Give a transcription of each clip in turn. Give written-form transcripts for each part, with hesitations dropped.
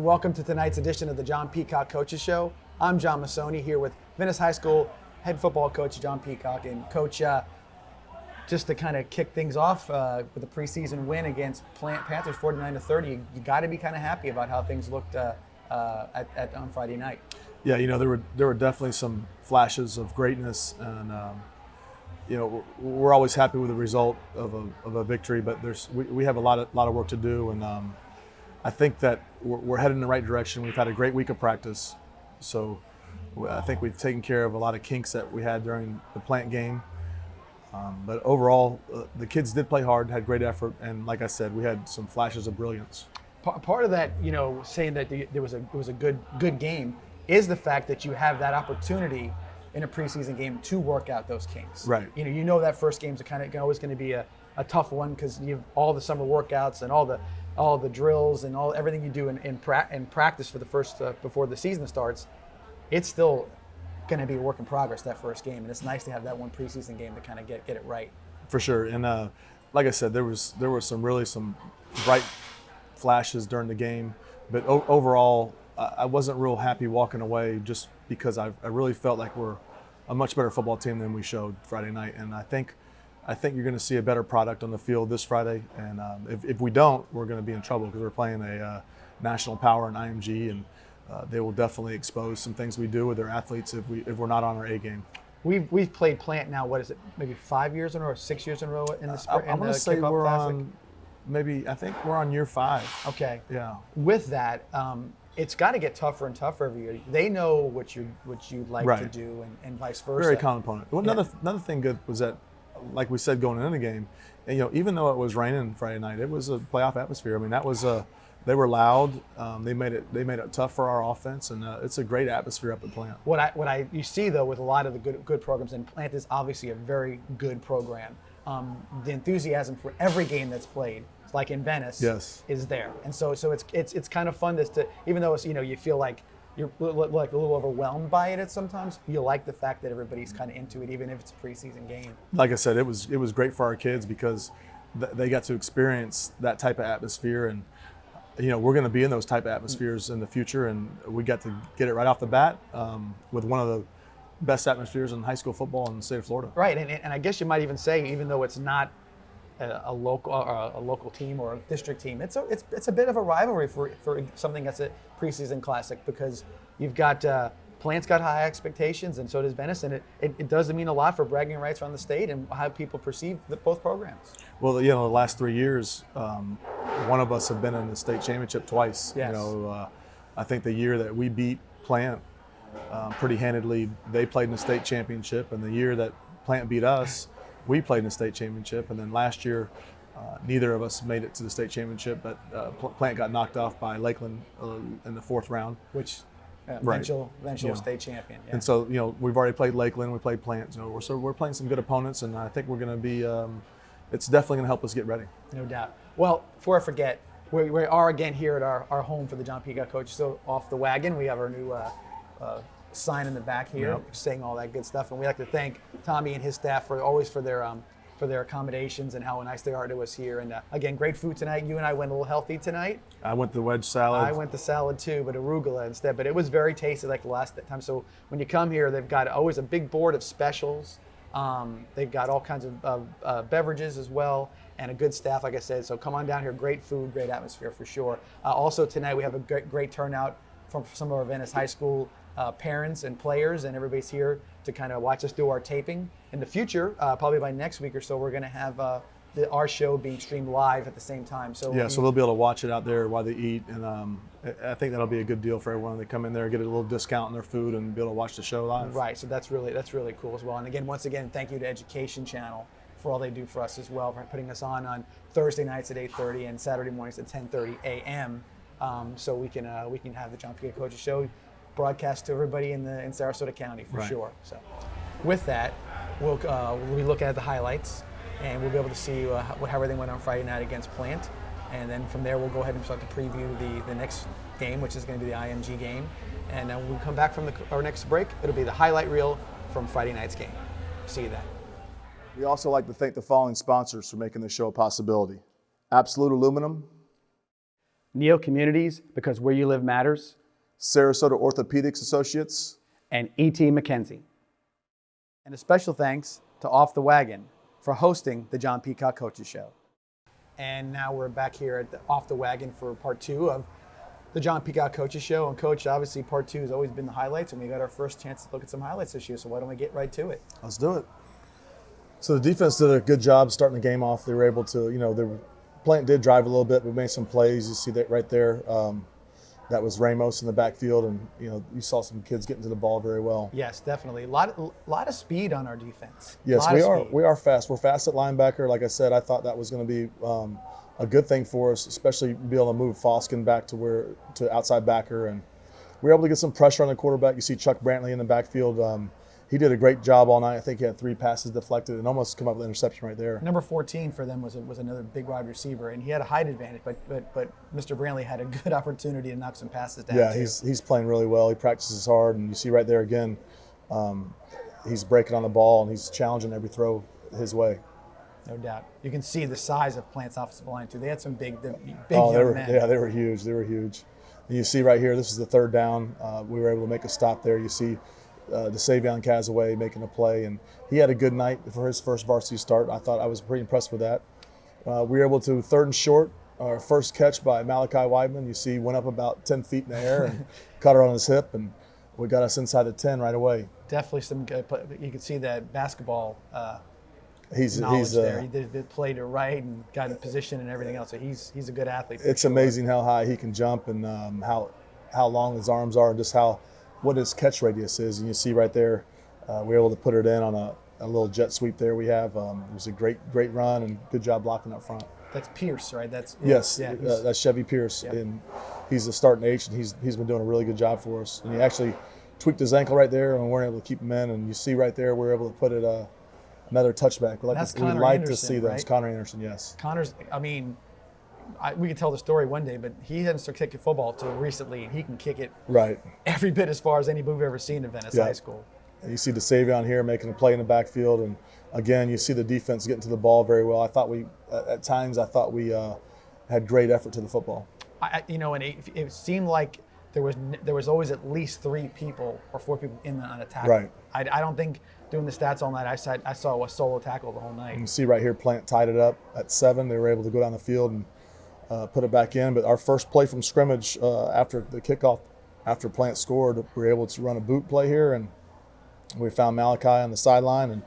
welcome to tonight's edition of the John Peacock Coaches Show. I'm John Massoni here with Venice High School head football coach John Peacock. And Coach, just to kind of kick things off with a preseason win against Panthers 49-30, you got to be kind of happy about how things looked on Friday night. Yeah, there were definitely some flashes of greatness, and we're always happy with the result of a victory, but we have a lot of work to do, and I think that we're headed in the right direction. We've had a great week of practice, so I think we've taken care of a lot of kinks that we had during the Plant game. But overall, the kids did play hard, had great effort, and like I said, we had some flashes of brilliance. Part of that, saying that it was a good game, is the fact that you have that opportunity in a preseason game to work out those kinks. Right. That first game's always going to be a tough one because you have all the summer workouts and all the drills and everything you do in practice for the first before the season starts. It's still going to be a work in progress, that first game, and it's nice to have that one preseason game to kind of get it right. For sure, and like I said, there were some bright flashes during the game, but overall, I wasn't real happy walking away just because I really felt like we're a much better football team than we showed Friday night, and I think you're going to see a better product on the field this Friday, and if we don't, we're going to be in trouble because we're playing a national power in IMG, and they will definitely expose some things we do with their athletes if we're not on our A game. We've played Plant now. What is it? Maybe 5 years in a row, or 6 years in a row in the spring. I'm going to say we're on. I think we're on year 5. Okay. Yeah. With that, it's got to get tougher and tougher every year. They know what you'd like right. to do, and vice versa. Very common opponent. Well, another thing good was that, like we said going into the game, and even though it was raining Friday night, it was a playoff atmosphere. I mean, that was they were loud. They made it tough for our offense, and it's a great atmosphere up at Plant. You see though with a lot of the good programs, and Plant is obviously a very good program. The enthusiasm for every game that's played, like in Venice, yes, is there, and so it's kind of fun to even though it's you feel like you're like a little overwhelmed by it sometimes, you like the fact that everybody's kind of into it, even if it's a preseason game. Like I said, it was great for our kids because they got to experience that type of atmosphere, and we're going to be in those type of atmospheres in the future, and we got to get it right off the bat with one of the best atmospheres in high school football in the state of Florida. Right, and I guess you might even say, even though it's not a local team or a district team, it's a bit of a rivalry for something that's a preseason classic, because you've got Plant's got high expectations, and so does Venice, and it does mean a lot for bragging rights around the state and how people perceive both programs. Well, the last 3 years, one of us have been in the state championship twice. Yes. I think the year that we beat Plant pretty handedly, they played in the state championship, and the year that Plant beat us, we played in the state championship, and then last year, neither of us made it to the state championship, but Plant got knocked off by Lakeland in the 4th round. Which right. eventual state champion. Yeah. And so, we've already played Lakeland, we played Plant, so we're playing some good opponents, and I think we're going to be, it's definitely going to help us get ready. No doubt. Well, before I forget, we are again here at our home for the John Peacock Coaches Show, off the wagon. We have our new sign in the back here, yep, saying all that good stuff, and we like to thank Tommy and his staff for their accommodations and how nice they are to us here. And again, great food tonight. You and I went a little healthy tonight. I went the wedge salad. I went the salad too, but arugula instead. But it was very tasty like the last time. So when you come here, they've got always a big board of specials. They've got all kinds of beverages as well, and a good staff, like I said. So come on down here. Great food, great atmosphere for sure. Also tonight we have a great turnout from some of our Venice High School parents and players, and everybody's here to kind of watch us do our taping. In the future, probably by next week or so, we're going to have our show being streamed live at the same time. So so they'll be able to watch it out there while they eat, and I think that'll be a good deal for everyone. They come in there, get a little discount on their food, and be able to watch the show live. Right. So that's really cool as well. And again, once again, thank you to Education Channel for all they do for us as well, for putting us on Thursday nights at 8:30 and Saturday mornings at 10:30 a.m. So we can have the John Peacock Coaches Show broadcast to everybody in Sarasota County for right. sure. So with that, we'll be looking at the highlights, and we'll be able to see how everything went on Friday night against Plant, and then from there we'll go ahead and start to preview the next game, which is going to be the IMG game, and then when we come back from our next break, it'll be the highlight reel from Friday night's game. See you then. We also like to thank the following sponsors for making this show a possibility: Absolute Aluminum, NEALCOMMUNITIES, because where you live matters, Sarasota Orthopedics Associates, and E.T. McKenzie. And a special thanks to Off the Wagon for hosting the John Peacock Coaches Show. And now we're back here at the Off the Wagon for part 2 of the John Peacock Coaches Show. And Coach, obviously part 2 has always been the highlights, and we got our first chance to look at some highlights this year, so why don't we get right to it? Let's do it. So the defense did a good job starting the game off. They were able to, Plant did drive a little bit. We made some plays. You see that right there. That was Ramos in the backfield, and you saw some kids getting to the ball very well. Yes, definitely. A lot of speed on our defense. Yes, we are. We are fast. We're fast at linebacker. Like I said, I thought that was going to be a good thing for us, especially be able to move Foskin back to outside backer, and we were able to get some pressure on the quarterback. You see Chuck Brantley in the backfield. He did a great job all night. I think he had 3 passes deflected and almost come up with an interception right there. Number 14 for them was another big wide receiver, and he had a height advantage, but Mr. Brantley had a good opportunity to knock some passes down. Yeah, too. he's playing really well. He practices hard, and you see right there again, he's breaking on the ball and he's challenging every throw his way. No doubt. You can see the size of Plant's offensive line too. They had some big young men. Yeah, they were huge. They were huge. And you see right here, this is the 3rd down. We were able to make a stop there. You see DeSavion Casaway making a play, and he had a good night for his first varsity start. I thought I was pretty impressed with that. We were able to 3rd and short, our first catch by Malachi Weidman. You see, went up about 10 feet in the air and caught her on his hip, and we got us inside the 10 right away. Definitely some good. You can see that basketball he's knowledge there. He did play to right and got in position and everything else. So he's a good athlete. It's amazing how high he can jump and how long his arms are and just what his catch radius is. And you see right there, we were able to put it in on a little jet sweep there we have. It was a great run and good job blocking up front. That's Pierce, right? That's Chevy Pierce, yep. And he's a starting H, and he's been doing a really good job for us. And he actually tweaked his ankle right there, and we weren't able to keep him in. And you see right there, we were able to put it another touchback. We'd like to see those. Right? Connor Anderson, yes. Connor's, we could tell the story one day, but he hadn't started kicking football until recently, and he can kick it right every bit as far as any we've ever seen in Venice High School. And you see DeSavion here making a play in the backfield, and again, you see the defense getting to the ball very well. At times I thought we had great effort to the football. And it seemed like there was always at least 3 people or 4 people on attack. Right. I don't think doing the stats all night I saw a solo tackle the whole night. And you see right here, Plant tied it up at 7. They were able to go down the field and put it back in. But our first play from scrimmage after the kickoff, after Plant scored, we were able to run a boot play here, and we found Malachi on the sideline, and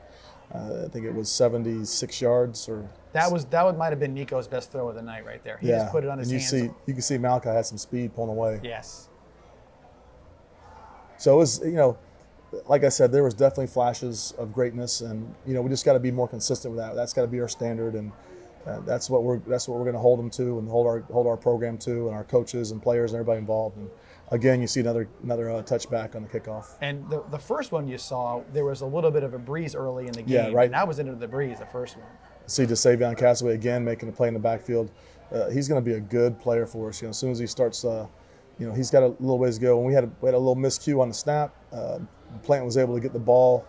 I think it was 76 yards. That might have been Nico's best throw of the night right there. He just put it on his hands. You can see Malachi had some speed pulling away. Yes. So it was, like I said, there was definitely flashes of greatness, and we just got to be more consistent with that. That's got to be our standard, and that's what we're going to hold them to, and hold our program to, and our coaches and players and everybody involved. And again, you see another touchback on the kickoff. And the first one you saw, there was a little bit of a breeze early in the game. Yeah, right. And that was into the breeze, the first one. See DeSavion Casaway again making a play in the backfield. He's going to be a good player for us. As soon as he starts, he's got a little ways to go. And we had a little miscue on the snap. Plant was able to get the ball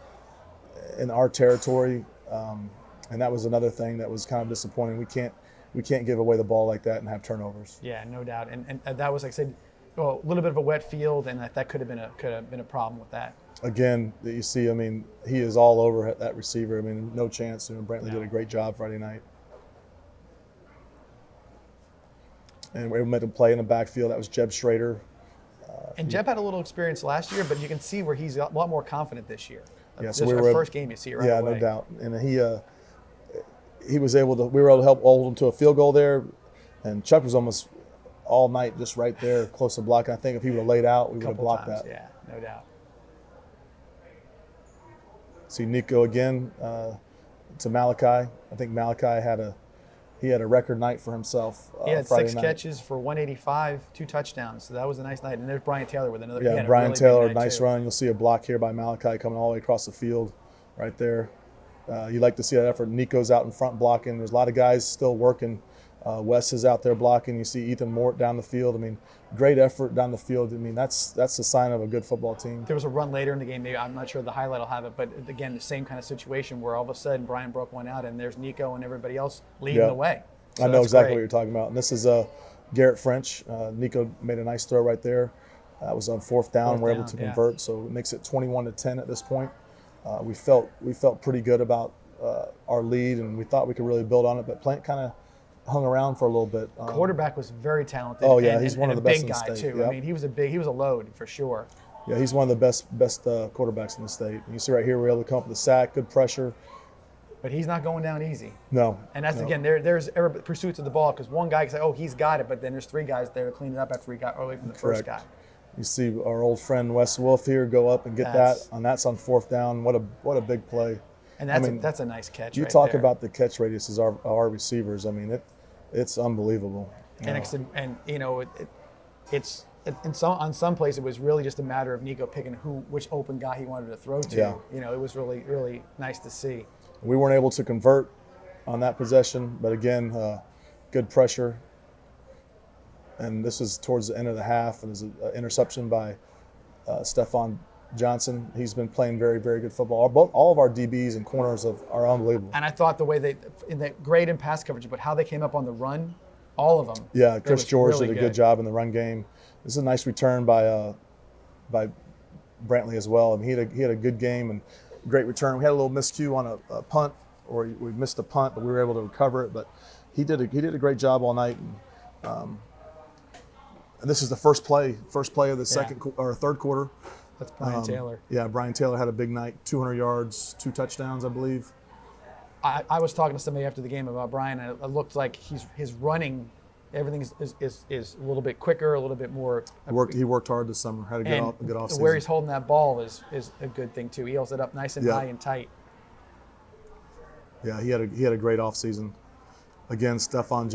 in our territory, and that was another thing that was kind of disappointing. We can't give away the ball like that and have turnovers. Yeah, no doubt. And that was, like I said, a little bit of a wet field, and that could have been a problem with that. Again, you see, he is all over that receiver. No chance. Brantley did a great job Friday night. And we made a play in the backfield. That was Jeb Schrader. And Jeb had a little experience last year, but you can see where he's a lot more confident this year. Yeah, so our first game, you see it right away. Yeah, no doubt. And we were able to help hold him to a field goal there. And Chuck was almost all night just right there, close to blocking. I think if he would have laid out, we would have blocked that. Yeah, no doubt. See Nico again to Malachi. I think Malachi had a record night for himself. He had Friday 6 night. catches for 185, 2 touchdowns. So that was a nice night. And there's Brian Taylor with another. Yeah, Brian Taylor, nice run. You'll see a block here by Malachi coming all the way across the field, right there. You like to see that effort. Nico's out in front blocking. There's a lot of guys still working. Wes is out there blocking. You see Ethan Mort down the field. Great effort down the field. That's a sign of a good football team. There was a run later in the game. Maybe, I'm not sure the highlight will have it, but again, the same kind of situation where all of a sudden Brian broke one out, and there's Nico and everybody else leading the way. So I know exactly what you're talking about. And this is Garrett French. Nico made a nice throw right there. That was on fourth down. We're able to convert, so it makes it 21-10 at this point. We felt pretty good about our lead, and we thought we could really build on it. But Plant kind of hung around for a little bit. Quarterback was very talented. Oh yeah, he's one of the best in the big guy state. too. Yep. I mean, he was a load for sure. Yeah, he's one of the best quarterbacks in the state. And you see right here, we're able to come up with a sack, good pressure. But he's not going down easy. No. And that's again, there's pursuits of the ball, because one guy can say, "Oh, he's got it," but then there's three guys there to clean it up after he got away from the first guy. You see our old friend Wes Wolf here go up and get that, and that's on fourth down. What a big play. And that's a nice catch. You talk about the catch radiuses our receivers. I mean, it's unbelievable. And you know, it's on some plays it was really just a matter of Nico picking which open guy he wanted to throw to. Yeah. You know, it was really, really nice to see. We weren't able to convert on that possession, but again, good pressure. And this is towards the end of the half, and there's an interception by Stephon Johnson. He's been playing very, very good football. All of our DBs and corners are unbelievable. And I thought the way great in pass coverage, but how they came up on the run, all of them. Yeah, Chris George really did a good job in the run game. This is a nice return by Brantley as well. I mean, he had a good game and great return. We had a little miscue on a punt, or we missed a punt, but we were able to recover it. But he did a great job all night. And this is the first play of the second or third quarter. That's Brian Taylor. Yeah, Brian Taylor had a big night, 200 yards, 2 touchdowns, I believe. I was talking to somebody after the game about Brian, and it looked like his running, everything is a little bit quicker, a little bit more. He worked hard this summer. Had a good off season. Where he's holding that ball is a good thing too. He holds it up nice and high and tight. Yeah, he had a great off season. Again, Stephon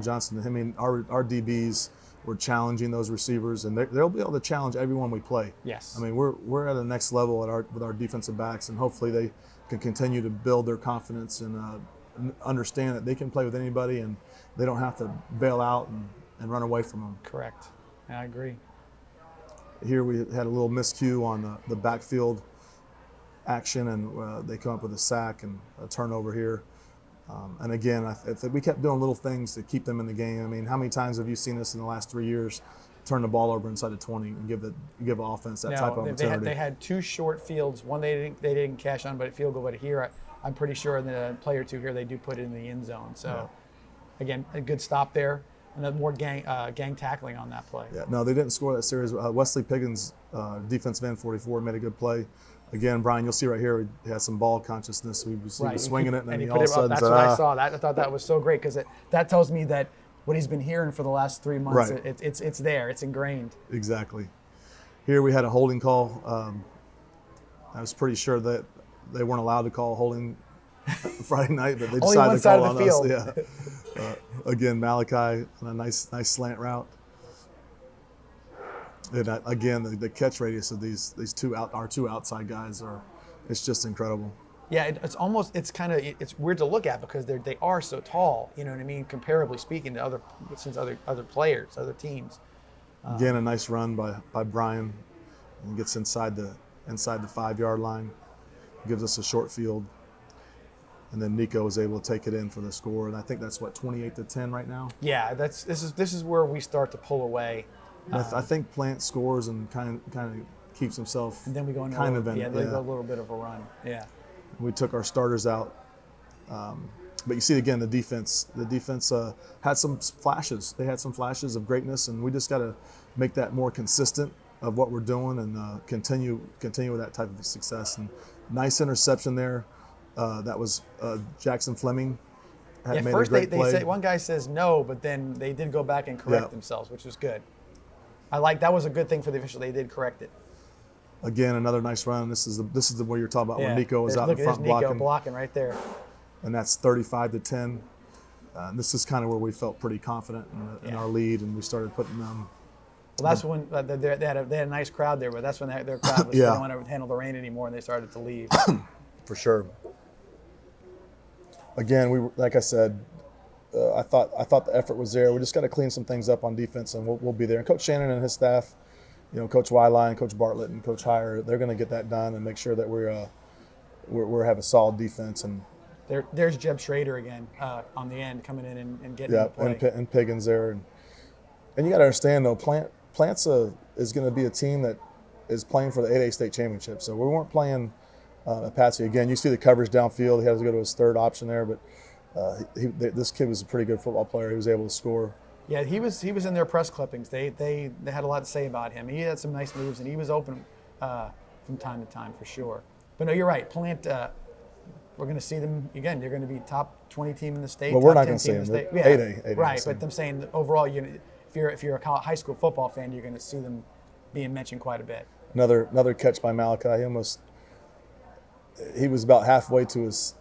Johnson. I mean, our DBs were challenging those receivers, and they'll be able to challenge everyone we play. Yes. I mean, we're at the next level with our defensive backs, and hopefully they can continue to build their confidence and understand that they can play with anybody, and they don't have to bail out and run away from them. Correct. I agree. Here we had a little miscue on the backfield action, and they come up with a sack and a turnover here. And again, we kept doing little things to keep them in the game. I mean, how many times have you seen us in the last 3 years turn the ball over inside the 20 and give an offense that type of opportunity? They had 2 short fields. One they didn't cash on, but a field goal. But here, I'm pretty sure in the play or two here they do put it in the end zone. So, again, a good stop there, and then more gang tackling on that play. Yeah, no, they didn't score that series. Wesley Piggins, defensive end 44, made a good play. Again, Brian, you'll see right here, he has some ball consciousness. He was swinging it, and then all of a sudden, that's what I saw. I thought that was so great, because that tells me that what he's been hearing for the last 3 months, it's there, it's ingrained. Exactly. Here we had a holding call. I was pretty sure that they weren't allowed to call holding Friday night, but they decided to call on us. Yeah. Again, Malachi on a nice slant route. And again, the catch radius of these our two outside guys it's just incredible. Yeah, it's weird to look at, because they are so tall. You know what I mean? Comparably speaking to other players, other teams. Again, a nice run by Brian, and gets inside the 5-yard line, gives us a short field, and then Nico was able to take it in for the score. And I think that's 28-10 right now. Yeah, this is where we start to pull away. I think Plant scores and kind of keeps himself. And then we go into go a little bit of a run. Yeah. We took our starters out, but you see again the defense. The defense had some flashes. They had some flashes of greatness, and we just got to make that more consistent of what we're doing, and continue with that type of success. And nice interception there. That was Jackson Fleming. Made first a great they play. say one guy says no, but then they did go back and correct themselves, which was good. That was a good thing for the official. They did correct it. Again, another nice run. This is the way you're talking about when Nico was out in front Nico blocking right there. And that's 35-10. This is kind of where we felt pretty confident in our lead, and we started putting them. Well, that's when they had a nice crowd there, but that's when their crowd was they don't want to handle the rain anymore, and they started to leave. For sure. Again, like I said, I thought the effort was there. We just got to clean some things up on defense, and we'll be there. And Coach Shannon and his staff, Coach Wyline, Coach Bartlett, and Coach Heyer, they're going to get that done and make sure that we have a solid defense and There's Jeb Schrader again on the end coming in and getting the play. and Piggins there, and you got to understand though, Plant's is going to be a team that is playing for the 8A state championship. So we weren't playing at Patsy again. You see the coverage downfield. He had to go to his third option there, but this kid was a pretty good football player. He was able to score. Yeah, he was in their press clippings. They had a lot to say about him. He had some nice moves, and he was open from time to time for sure. But no, you're right. Plant. We're going to see them again. They're going to be top 20 team in the state. Well, we're not going to see them. Yeah, 8A. Right, but I'm saying overall, if you're a high school football fan, you're going to see them being mentioned quite a bit. Another catch by Malachi. He was about halfway to his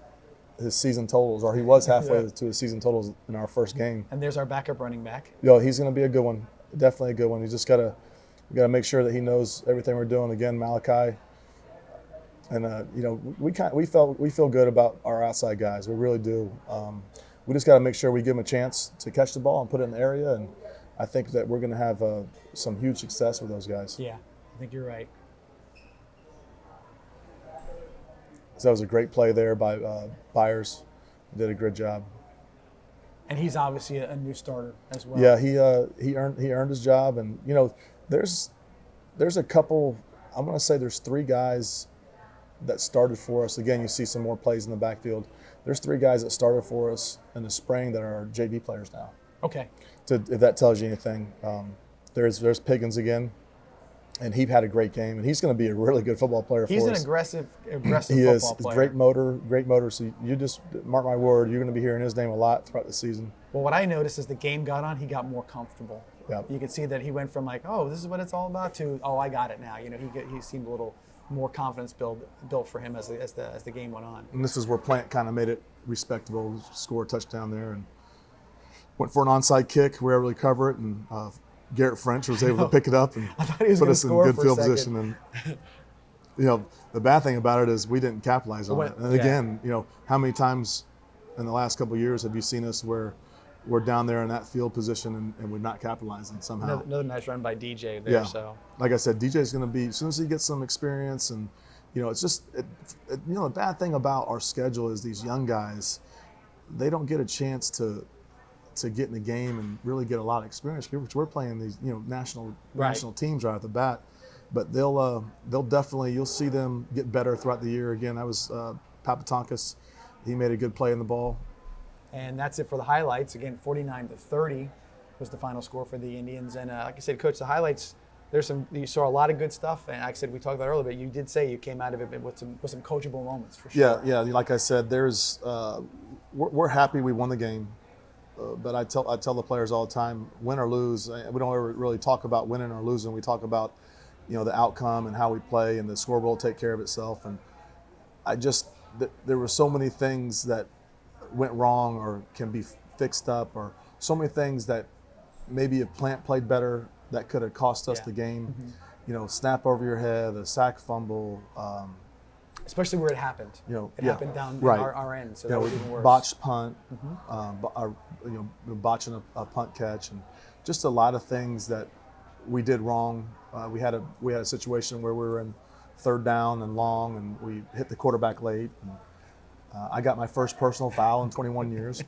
season totals, or he was halfway to his season totals in our first game. And there's our backup running back. He's going to be a good one. Definitely a good one. You just got to make sure that he knows everything we're doing. Again, Malachi. And we feel good about our outside guys. We really do. We just got to make sure we give them a chance to catch the ball and put it in the area. And I think that we're going to have some huge success with those guys. Yeah, I think you're right. So that was a great play there by Byers. He did a good job. And he's obviously a new starter as well. Yeah, he earned his job. And there's a couple. I'm going to say there's 3 guys that started for us. Again, you see some more plays in the backfield. There's 3 guys that started for us in the spring that are JV players now. Okay. If that tells you anything, there's Piggins again, and he had a great game, and he's going to be a really good football player for us. He's an aggressive he football is. player. Great motor. So you just mark my word, you're going to be hearing his name a lot throughout the season. Well, what I noticed as the game got on, he got more comfortable. Yep. You could see that he went from like, oh, this is what it's all about, to, oh, I got it now. He seemed a little more confidence built for him as the game went on. And this is where Plant kind of made it respectable, scored a touchdown there, and went for an onside kick. We were able to cover it, and Garrett French was able to pick it up and put us in good field position. And the bad thing about it is we didn't capitalize on it. And again, how many times in the last couple of years have you seen us where we're down there in that field position and we're not capitalizing somehow? Another nice run by DJ there. Yeah. So, like I said, DJ's going to be, as soon as he gets some experience, and it's just, the bad thing about our schedule is these young guys, they don't get a chance to get in the game and really get a lot of experience, which we're playing these national teams right off the bat. But they'll definitely, you'll see them get better throughout the year. Again, that was Papatonkas. He made a good play in the ball. And that's it for the highlights. Again, 49-30 was the final score for the Indians. And like I said, Coach, the highlights, you saw a lot of good stuff. And like I said, we talked about earlier, but you did say you came out of it with some coachable moments for sure. Yeah. Like I said, we're happy we won the game. But I tell the players all the time, win or lose, we don't ever really talk about winning or losing. We talk about, the outcome and how we play, and the scoreboard will take care of itself. And there were so many things that went wrong or can be fixed up, or so many things that maybe if Plant played better, that could have cost us the game. Mm-hmm. Snap over your head, a sack fumble. Especially where it happened. It happened down our end, so that was even worse. Botched punt, botching a punt catch, and just a lot of things that we did wrong. We had a situation where we were in 3rd down and long, and we hit the quarterback late. And, I got my first personal foul in 21 years,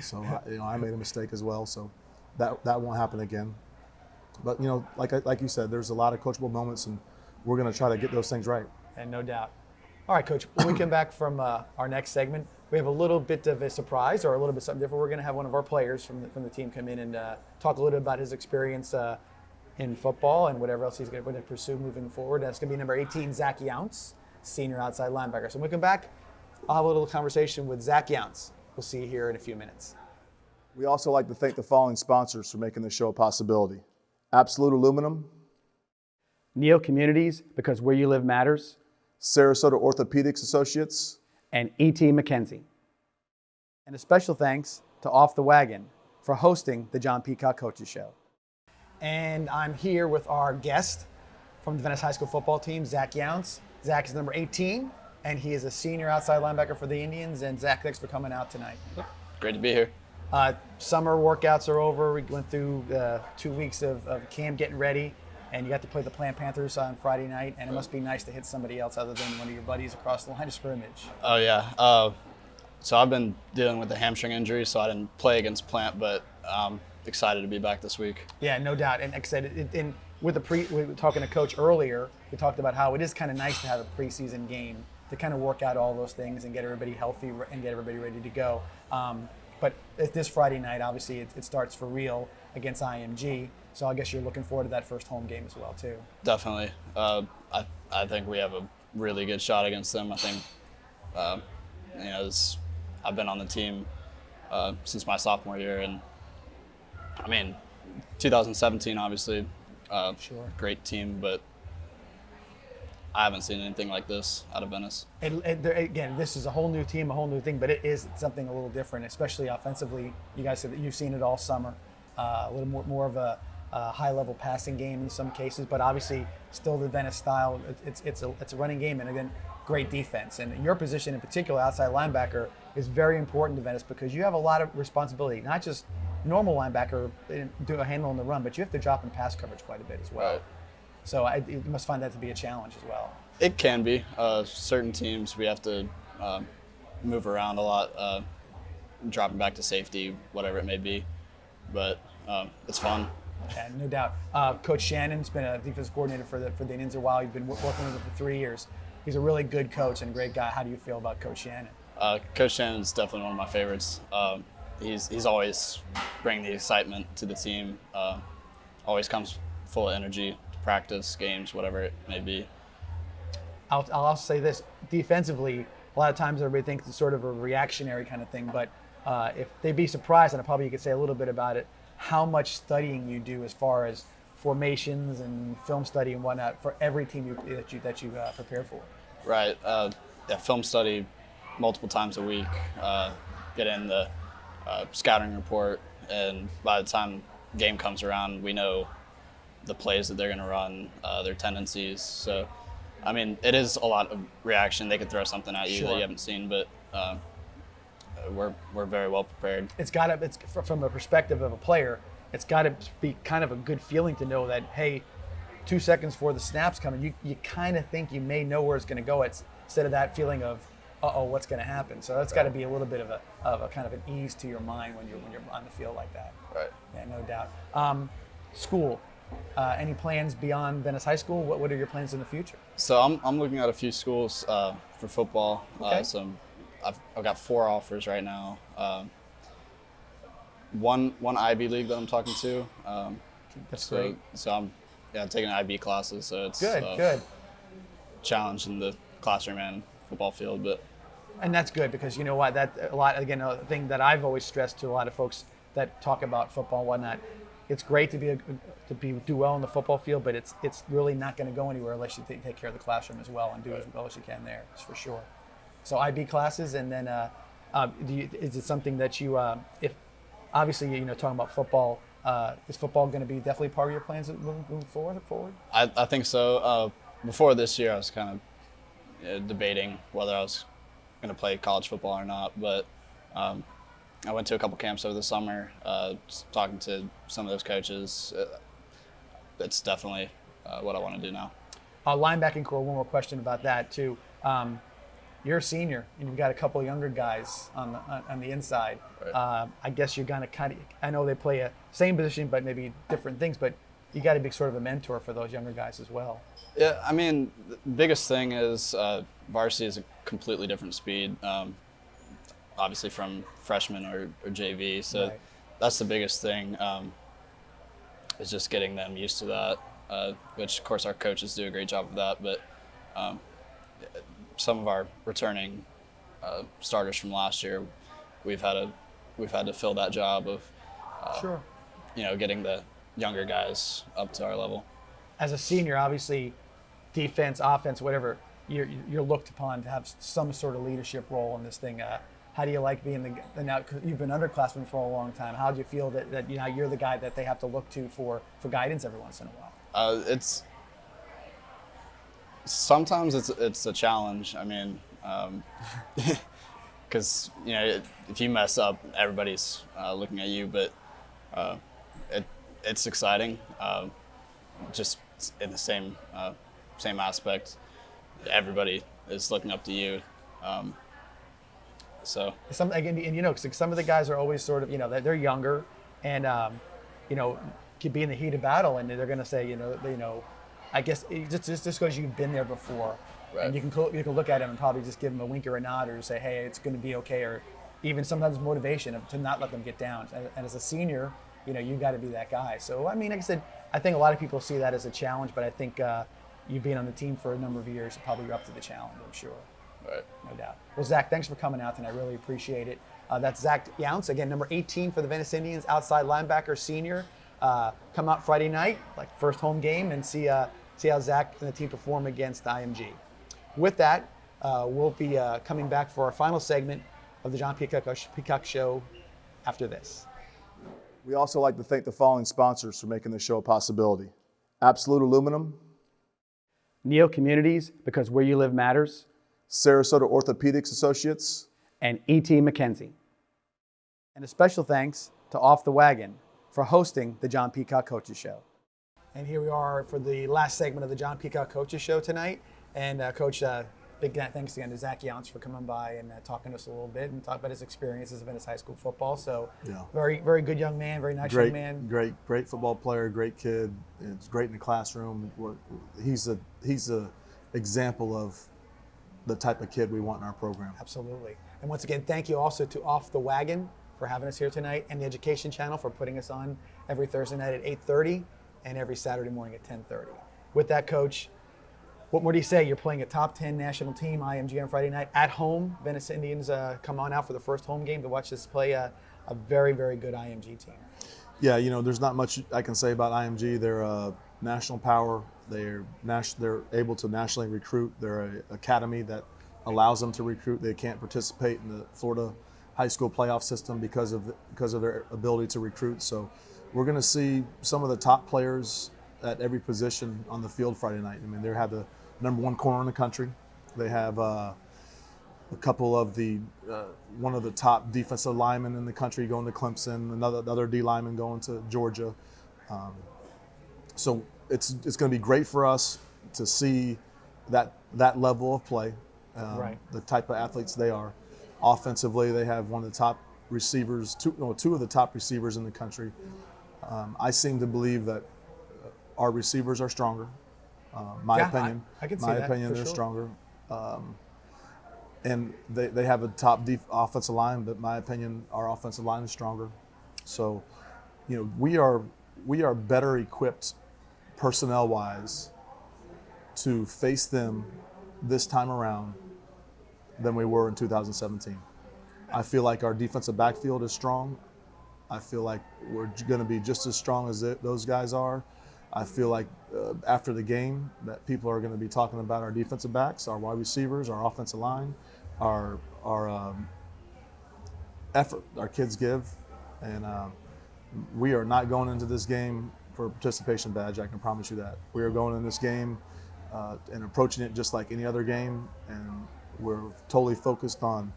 so I made a mistake as well. So that won't happen again. But like you said, there's a lot of coachable moments, and we're going to try to get those things right. And no doubt. All right, Coach, when we come back from our next segment, we have a little bit of a surprise, or a little bit something different. We're going to have one of our players from the team come in and talk a little bit about his experience in football and whatever else he's going to pursue moving forward. That's going to be number 18, Zach Younce, senior outside linebacker. So when we come back, I'll have a little conversation with Zach Younce. We'll see you here in a few minutes. We also like to thank the following sponsors for making this show a possibility. Absolute Aluminum, NEALCOMMUNITIES, because where you live matters, Sarasota Orthopedics Associates, and E.T. McKenzie. And a special thanks to Off the Wagon for hosting the John Peacock Coaches Show. And I'm here with our guest from the Venice High School football team, Zach Younce. Zach is number 18, and he is a senior outside linebacker for the Indians. And Zach, thanks for coming out tonight. Great to be here. Summer workouts are over. We went through 2 weeks of camp getting ready, and you got to play the Plant Panthers on Friday night, and it must be nice to hit somebody else other than one of your buddies across the line of scrimmage. Oh, yeah. So I've been dealing with a hamstring injury, so I didn't play against Plant, but I'm excited to be back this week. Yeah, no doubt. And like I said, we were talking to Coach earlier, we talked about how it is kind of nice to have a preseason game to kind of work out all those things and get everybody healthy and get everybody ready to go. But this Friday night, obviously, it starts for real against IMG. So I guess you're looking forward to that first home game as well, too. Definitely. I think we have a really good shot against them. I think, I've been on the team since my sophomore year, and 2017, obviously, Sure. great team, but I haven't seen anything like this out of Venice. And again, this is a whole new team, a whole new thing, but it is something a little different, especially offensively. You guys said that you've seen it all summer. A little more of a high-level passing game in some cases, but obviously still the Venice style. It's a running game, and again, great defense. And your position in particular, outside linebacker, is very important to Venice because you have a lot of responsibility, not just normal linebacker do a handle on the run, but you have to drop in pass coverage quite a bit as well. Right. So you must find that to be a challenge as well. It can be. Certain teams we have to move around a lot, dropping back to safety, whatever it may be. But it's fun. Yeah, no doubt. Coach Shannon's been a defensive coordinator for the Indians a while. You've been working with him for 3 years. He's a really good coach and a great guy. How do you feel about Coach Shannon? Coach Shannon's definitely one of my favorites. He's always bringing the excitement to the team. Always comes full of energy to practice, games, whatever it may be. I'll also say this, defensively, a lot of times everybody thinks it's sort of a reactionary kind of thing, but if they'd be surprised, and probably you could say a little bit about it, how much studying you do as far as formations and film study and whatnot for every team that you prepare for. Right. Film study multiple times a week, get in the scouting report, and by the time game comes around, we know the plays that they're going to run, their tendencies. So, it is a lot of reaction. They could throw something at you that you haven't seen, but we're very well prepared. It's from the perspective of a player, it's got to be kind of a good feeling to know that, hey, 2 seconds before the snap's coming, you kind of think you may know where it's going to go. It's instead of that feeling of, what's going to happen. So that's got to be a little bit of a kind of an ease to your mind when you're on the field like that. Right. Yeah, no doubt. School. Any plans beyond Venice High School? What are your plans in the future? So I'm looking at a few schools for football. Okay. So I've got 4 offers right now. One Ivy League that I'm talking to. That's great. So I'm taking IB classes. So it's Good. challenge in the classroom and football field, but. And that's good because you know what, a thing that I've always stressed to a lot of folks that talk about football and whatnot. It's great to do well in the football field, but it's really not going to go anywhere unless you take care of the classroom as well and do as well as you can there. That's for sure. So IB classes, and then is it something that you, if obviously talking about football, is football going to be definitely part of your plans moving forward? I think so. Before this year, I was kind of debating whether I was going to play college football or not, but I went to a couple camps over the summer, just talking to some of those coaches. That's definitely what I want to do now. Linebacking core, one more question about that too. You're a senior, and you've got a couple of younger guys on the inside. Right. I guess you're going to kind of, I know they play a same position, but maybe different things, but you got to be sort of a mentor for those younger guys as well. Yeah, the biggest thing is varsity is a completely different speed. Obviously from freshman or JV, so Right. That's the biggest thing, is just getting them used to that, which of course our coaches do a great job of that, but some of our returning starters from last year, we've had to fill that job of Sure. getting the younger guys up to our level. As a senior, obviously, defense, offense, whatever, you're looked upon to have some sort of leadership role in this thing. How do you like being now? Cause you've been underclassmen for a long time. How do you feel that you're the guy that they have to look to for guidance every once in a while? Sometimes it's a challenge. Because if you mess up, everybody's looking at you. But it's exciting. Just in the same aspect, everybody is looking up to you. So some again, and you know, 'cause some of the guys are always sort of, you know, they're younger, and you know, could be in the heat of battle, and they're going to say, you know, I guess just because you've been there before, Right. and you can look at him and probably just give him a wink or a nod, or say, hey, it's going to be okay, or even sometimes motivation to not let them get down. And as a senior, you know, you got to be that guy. So I mean, like I said, I think a lot of people see that as a challenge, but I think you being on the team for a number of years, probably up to the challenge, I'm sure. Right. No doubt. Well, Zach, thanks for coming out tonight. I really appreciate it. That's Zach Younce, again, number 18 for the Venice Indians, outside linebacker, senior. Come out Friday night, like first home game, and see how Zach and the team perform against IMG. With that, we'll be coming back for our final segment of the John Peacock Show after this. We also like to thank the following sponsors for making this show a possibility. Absolute Aluminum, NEALCOMMUNITIES, because where you live matters, Sarasota Orthopedics Associates, and E.T. McKenzie. And a special thanks to Off the Wagon for hosting the John Peacock Coaches Show. And here we are for the last segment of the John Peacock Coaches Show tonight. And Coach, big thanks again to Zach Younce for coming by and talking to us a little bit and talk about his experiences of Venice High School football. So yeah. Very, very good young man, very nice young man. Great football player, great kid. It's great in the classroom. He's a example of the type of kid we want in our program. Absolutely. And once again, thank you also to Off the Wagon for having us here tonight, and the Education Channel for putting us on every Thursday night at 8:30 and every Saturday morning at 10:30. With that, Coach, what more do you say? You're playing a top 10 national team, IMG, on Friday night at home. Venice Indians come on out for the first home game to watch us play a very, very good IMG team. Yeah, you know, there's not much I can say about IMG. They're a national power. They're able to nationally recruit. They're an academy that allows them to recruit. They can't participate in the Florida high school playoff system because of their ability to recruit. So we're going to see some of the top players at every position on the field Friday night. I mean, they have the number one corner in the country. They have a couple of one of the top defensive linemen in the country going to Clemson, another D lineman going to Georgia. So it's going to be great for us to see that level of play, right. The type of athletes they are. Offensively, they have one of the top receivers, two of the top receivers in the country. I seem to believe that our receivers are stronger. My opinion. I can see my that, opinion, for they're sure. stronger. And they have a top offensive line, but my opinion, our offensive line is stronger. So, you know, we are better equipped personnel-wise to face them this time around than we were in 2017. I feel like our defensive backfield is strong. I feel like we're going to be just as strong as those guys are. I feel like after the game that people are going to be talking about our defensive backs, our wide receivers, our offensive line, our effort our kids give. And we are not going into this game for a participation badge, I can promise you that. We are going in this game and approaching it just like any other game, and we're totally focused on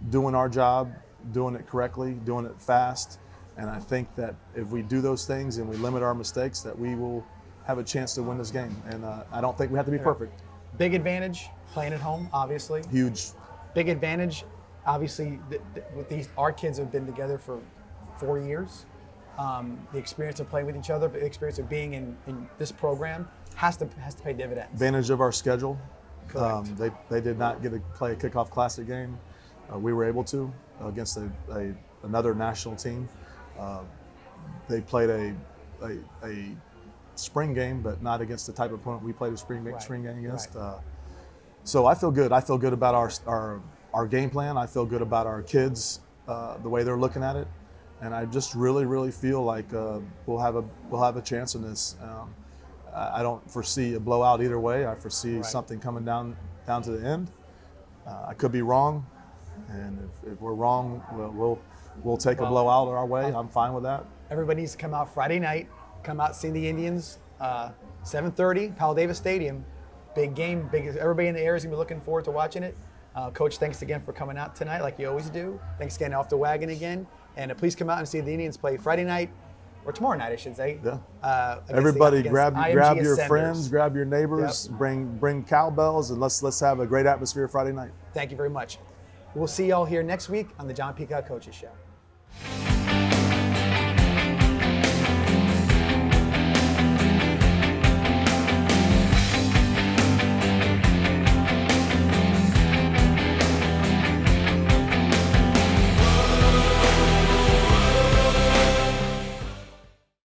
doing our job, doing it correctly, doing it fast. And I think that if we do those things and we limit our mistakes, that we will have a chance to win this game. And I don't think we have to be perfect. Big advantage playing at home, obviously. Huge. Big advantage, obviously, with our kids have been together for 4 years. The experience of playing with each other, but the experience of being in this program has to pay dividends. Advantage of our schedule. Correct. They did not get to play a kickoff classic game. We were able to against another national team. They played a spring game, but not against the type of opponent we played a spring game against. Right. So I feel good. I feel good about our game plan. I feel good about our kids, the way they're looking at it, and I just really feel like we'll have a chance in this. I don't foresee a blowout either way. I foresee something coming down to the end. I could be wrong, and if we're wrong, we'll take a blowout our way. I'm fine with that. Everybody needs to come out Friday night. Come out, see the Indians. 7:30, Powell Davis Stadium. Big game. Everybody in the area is going to be looking forward to watching it. Coach, thanks again for coming out tonight, like you always do. Thanks again, Off the Wagon again. And please come out and see the Indians play Friday night, or tomorrow night, I should say. Yeah. Everybody, grab your Ascenders. friends, grab your neighbors, bring cowbells, and let's have a great atmosphere Friday night. Thank you very much. We'll see y'all here next week on the John Peacock Coaches Show.